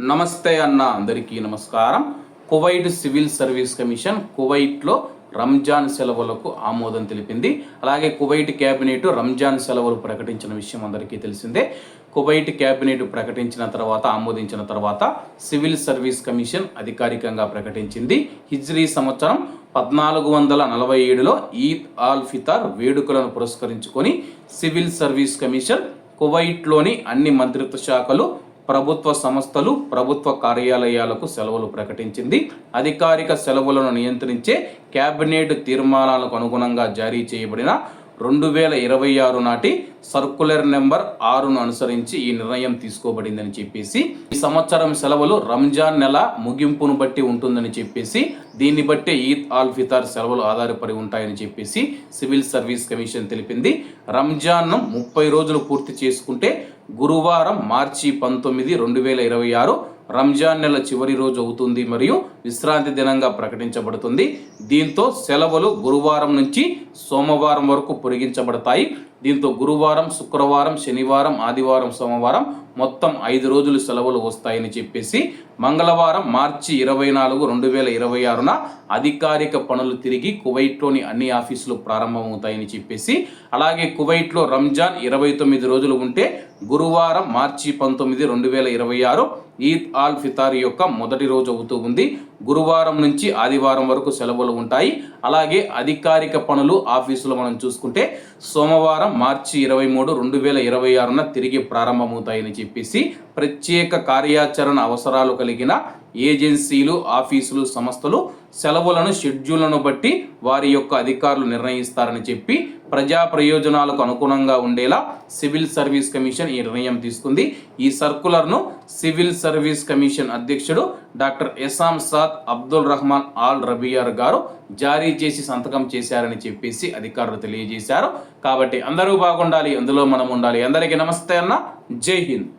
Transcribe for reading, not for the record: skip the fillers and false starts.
నమస్తే అన్న అందరికీ నమస్కారం. కువైట్ సివిల్ సర్వీస్ కమిషన్ కువైట్లో రంజాన్ సెలవులకు ఆమోదం తెలిపింది. అలాగే కువైట్ క్యాబినెట్ రంజాన్ సెలవులు ప్రకటించిన విషయం అందరికీ తెలిసిందే. కువైట్ క్యాబినెట్ ప్రకటించిన తర్వాత ఆమోదించిన తర్వాత సివిల్ సర్వీస్ కమిషన్ అధికారికంగా ప్రకటించింది. హిజ్రీ సంవత్సరం 1447లో ఈద్ ఆల్ ఫితర్ వేడుకలను పురస్కరించుకొని సివిల్ సర్వీస్ కమిషన్ కువైట్లోని అన్ని మంత్రిత్వ శాఖలు, ప్రభుత్వ సంస్థలు, ప్రభుత్వ కార్యాలయాలకు సెలవులు ప్రకటించింది. అధికారిక సెలవులను నియంత్రించే కేబినెట్ తీర్మానాలకు అనుగుణంగా జారీ చేయబడిన 2026 నాటి సర్కులర్ నెంబర్ 6ను అనుసరించి ఈ నిర్ణయం తీసుకోబడిందని చెప్పేసి, ఈ సంవత్సరం సెలవులు రంజాన్ నెల ముగింపును బట్టి ఉంటుందని చెప్పేసి, దీన్ని బట్టే ఈద్ ఆల్ ఫితర్ సెలవులు ఆధారపడి ఉంటాయని చెప్పేసి సివిల్ సర్వీస్ కమిషన్ తెలిపింది. రంజాన్ను 30 రోజులు పూర్తి చేసుకుంటే గురువారం మార్చి 19, 2026 రంజాన్ నెల చివరి రోజు అవుతుంది మరియు విశ్రాంతి దినంగా ప్రకటించబడుతుంది. దీంతో సెలవులు గురువారం నుంచి సోమవారం వరకు పొడిగించబడతాయి. దీంతో గురువారం, శుక్రవారం, శనివారం, ఆదివారం, సోమవారం మొత్తం 5 రోజులు సెలవులు వస్తాయని చెప్పేసి, మంగళవారం మార్చి 24, 2026న అధికారిక పనులు తిరిగి కువైట్లోని అన్ని ఆఫీసులు ప్రారంభమవుతాయని చెప్పేసి, అలాగే కువైట్లో రంజాన్ 29 రోజులు ఉంటే గురువారం మార్చి 19, 2026 ఈద్ ఆల్ ఫితార్ యొక్క మొదటి రోజు అవుతూ ఉంది. గురువారం నుంచి ఆదివారం వరకు సెలవులు ఉంటాయి. అలాగే అధికారిక పనులు ఆఫీసులు మనం చూసుకుంటే సోమవారం మార్చి 23, 2026న తిరిగి ప్రారంభమవుతాయని చెప్పేసి, ప్రత్యేక కార్యాచరణ అవసరాలు కలిగిన ఏజెన్సీలు, ఆఫీసులు, సంస్థలు సెలవులను షెడ్యూళ్లను బట్టి వారి యొక్క అధికారులు నిర్ణయిస్తారని చెప్పి, ప్రజా ప్రయోజనాలకు అనుగుణంగా ఉండేలా సివిల్ సర్వీస్ కమిషన్ ఈ నిర్ణయం తీసుకుంది. ఈ సర్కులర్ను సివిల్ సర్వీస్ కమిషన్ అధ్యక్షుడు డాక్టర్ ఎసామ్ సాద్ అబ్దుల్ రహమాన్ ఆల్ రబియార్ గారు జారీ చేసి సంతకం చేశారని చెప్పేసి అధికారులు తెలియజేశారు. కాబట్టి అందరూ బాగుండాలి, అందులో మనం ఉండాలి. అందరికీ నమస్తే అన్న, జై హింద్.